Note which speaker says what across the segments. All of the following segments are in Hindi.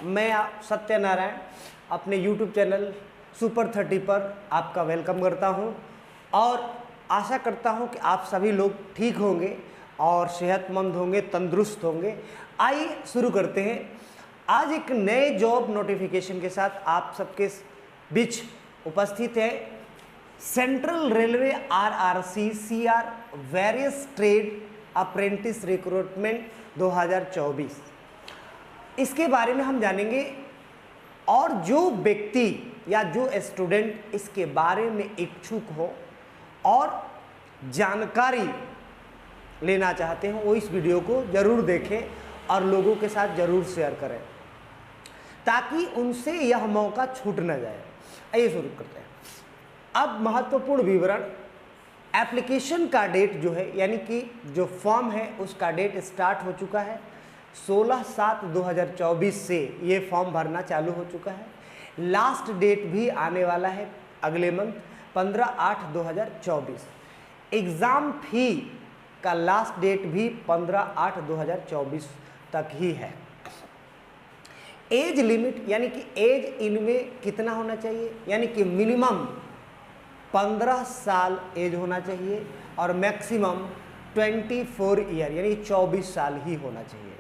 Speaker 1: मैं सत्यनारायण अपने YouTube चैनल सुपर 30 पर आपका वेलकम करता हूं और आशा करता हूं कि आप सभी लोग ठीक होंगे और सेहतमंद होंगे, तंदुरुस्त होंगे। आइए शुरू करते हैं। आज एक नए जॉब नोटिफिकेशन के साथ आप सबके बीच उपस्थित है। Central railway RRC CR various trade apprentice recruitment 2024, इसके बारे में हम जानेंगे। और जो व्यक्ति या जो स्टूडेंट इसके बारे में इच्छुक हो और जानकारी लेना चाहते हो वो इस वीडियो को ज़रूर देखें और लोगों के साथ ज़रूर शेयर करें ताकि उनसे यह मौका छूट न जाए। आइए शुरू करते हैं। अब महत्वपूर्ण विवरण। एप्लीकेशन का डेट जो है यानी कि जो फॉर्म है उसका डेट स्टार्ट हो चुका है। 16/7/2024 से ये फॉर्म भरना चालू हो चुका है। लास्ट डेट भी आने वाला है अगले मंथ 15/8/2024। एग्ज़ाम फी का लास्ट डेट भी 15/8/2024 तक ही है। एज लिमिट यानी कि एज इनमें कितना होना चाहिए, यानी कि मिनिमम 15 साल एज होना चाहिए और मैक्सिमम 24 ईयर यानी 24 साल ही होना चाहिए।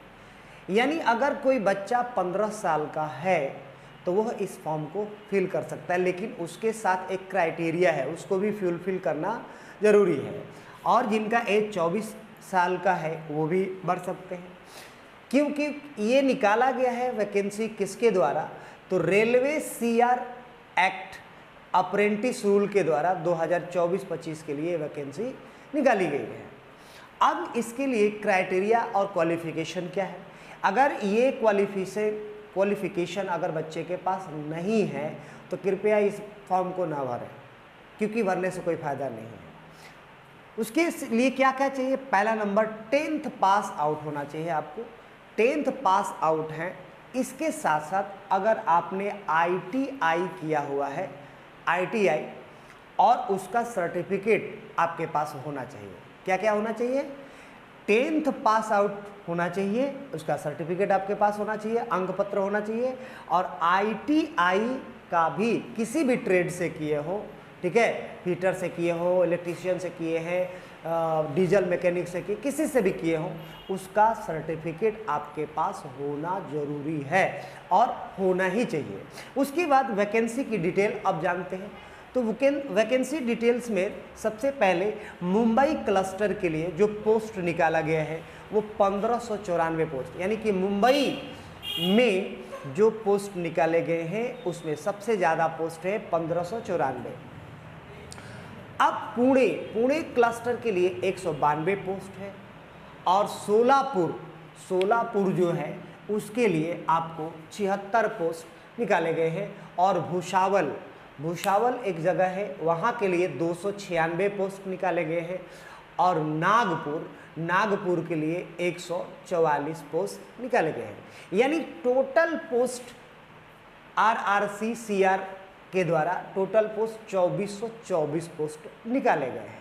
Speaker 1: यानी अगर कोई बच्चा 15 साल का है तो वह इस फॉर्म को फिल कर सकता है, लेकिन उसके साथ एक क्राइटेरिया है, उसको भी फुलफिल करना ज़रूरी है। और जिनका एज 24 साल का है वो भी भर सकते हैं, क्योंकि ये निकाला गया है वैकेंसी किसके द्वारा, तो railway CR act apprentice rule के द्वारा 2024-25 के लिए वैकेंसी निकाली गई है। अब इसके लिए क्राइटेरिया और क्वालिफिकेशन क्या है। अगर ये क्वालिफिकेशन अगर बच्चे के पास नहीं है तो कृपया इस फॉर्म को ना भरें, क्योंकि भरने से कोई फ़ायदा नहीं है। उसके लिए क्या क्या चाहिए। पहला नंबर 10th पास आउट होना चाहिए आपको। 10th पास आउट है। इसके साथ साथ अगर आपने ITI किया हुआ है, ITI, और उसका सर्टिफिकेट आपके पास होना चाहिए। क्या क्या होना चाहिए। 10th पास आउट होना चाहिए, उसका सर्टिफिकेट आपके पास होना चाहिए, अंक पत्र होना चाहिए, और ITI का भी किसी भी ट्रेड से किए हो, ठीक है, हीटर से किए हो, इलेक्ट्रीशियन से किए हैं, डीजल मैकेनिक से किए, किसी से भी किए हो, उसका सर्टिफिकेट आपके पास होना ज़रूरी है और होना ही चाहिए। उसके बाद वैकेंसी की डिटेल अब जानते हैं। तो वैकेंसी डिटेल्स में सबसे पहले मुंबई क्लस्टर के लिए जो पोस्ट निकाला गया है वो 1594 पोस्ट, यानी कि मुंबई में जो पोस्ट निकाले गए हैं उसमें सबसे ज़्यादा पोस्ट है 1594। अब पुणे क्लस्टर के लिए 192 पोस्ट है, और सोलापुर जो है उसके लिए आपको 76 पोस्ट निकाले गए हैं, और भुसावल एक जगह है वहाँ के लिए 296 पोस्ट निकाले गए हैं, और नागपुर के लिए 144 पोस्ट निकाले गए हैं। यानी टोटल पोस्ट RRC CR के द्वारा टोटल पोस्ट 2424 पोस्ट निकाले गए हैं।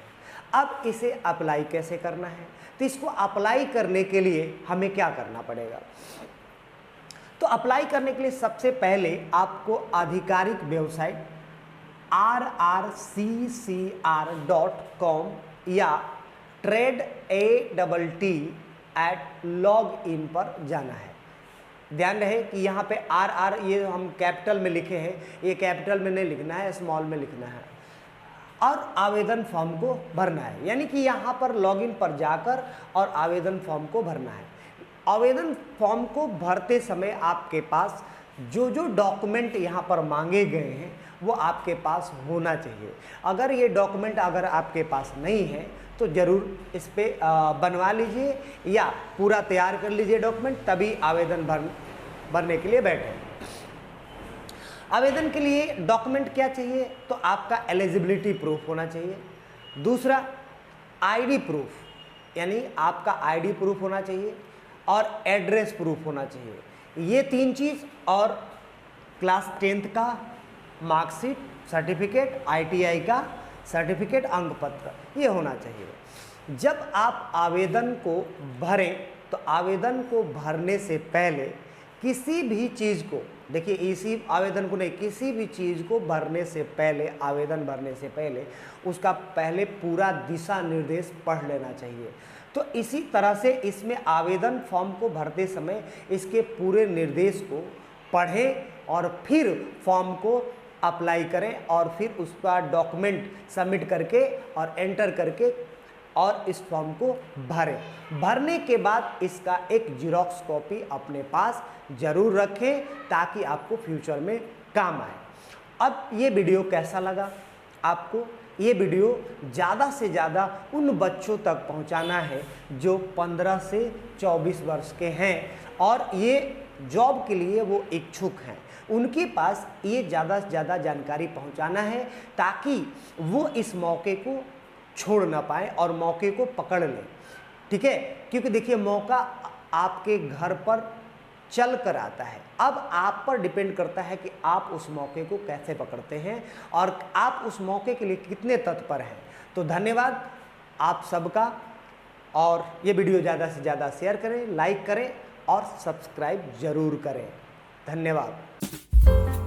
Speaker 1: अब इसे अप्लाई कैसे करना है, तो इसको अप्लाई करने के लिए हमें क्या करना पड़ेगा। तो अप्लाई करने के लिए सबसे पहले आपको आधिकारिक वेबसाइट rrccr.com या TRADE@login पर जाना है। ध्यान रहे कि यहाँ पे RR ये हम कैपिटल में लिखे हैं, ये कैपिटल में नहीं लिखना है, स्मॉल में लिखना है, और आवेदन फॉर्म को भरना है। यानी कि यहाँ पर लॉगिन पर जाकर और आवेदन फॉर्म को भरना है। आवेदन फॉर्म को भरते समय आपके पास जो जो डॉक्यूमेंट यहाँ पर मांगे गए हैं वो आपके पास होना चाहिए। अगर ये डॉक्यूमेंट अगर आपके पास नहीं है तो ज़रूर इस पर बनवा लीजिए या पूरा तैयार कर लीजिए डॉक्यूमेंट, तभी आवेदन भरने के लिए बैठें। आवेदन के लिए डॉक्यूमेंट क्या चाहिए, तो आपका एलिजिबिलिटी प्रूफ होना चाहिए। दूसरा ID प्रूफ, यानी आपका ID प्रूफ होना चाहिए, और एड्रेस प्रूफ होना चाहिए। ये 3 चीज़, और क्लास 10th का मार्कशीट, सर्टिफिकेट, ITI का सर्टिफिकेट, अंक पत्र, ये होना चाहिए। जब आप आवेदन को भरें तो आवेदन को भरने से पहले किसी भी चीज़ को, देखिए इसी आवेदन को नहीं, किसी भी चीज़ को भरने से पहले, आवेदन भरने से पहले उसका पहले पूरा दिशा निर्देश पढ़ लेना चाहिए। तो इसी तरह से इसमें आवेदन फॉर्म को भरते समय इसके पूरे निर्देश को पढ़ें और फिर फॉर्म को अप्लाई करें और फिर उसका डॉक्यूमेंट सबमिट करके और एंटर करके और इस फॉर्म को भरें। भरने के बाद इसका एक जीरोक्स कॉपी अपने पास जरूर रखें ताकि आपको फ्यूचर में काम आए। अब ये वीडियो कैसा लगा आपको? ये वीडियो ज़्यादा से ज़्यादा उन बच्चों तक पहुंचाना है जो 15 से 24 वर्ष के हैं और ये जॉब के लिए वो इच्छुक हैं। उनके पास ये ज़्यादा से ज़्यादा जानकारी पहुंचाना है ताकि वो इस मौके को छोड़ ना पाए और मौके को पकड़ लें, ठीक है? क्योंकि देखिए मौका आपके घर पर चल कर आता है। अब आप पर डिपेंड करता है कि आप उस मौके को कैसे पकड़ते हैं और आप उस मौके के लिए कितने तत्पर हैं। तो धन्यवाद आप सबका, और ये वीडियो ज़्यादा से ज़्यादा शेयर करें, लाइक करें और सब्सक्राइब ज़रूर करें। धन्यवाद।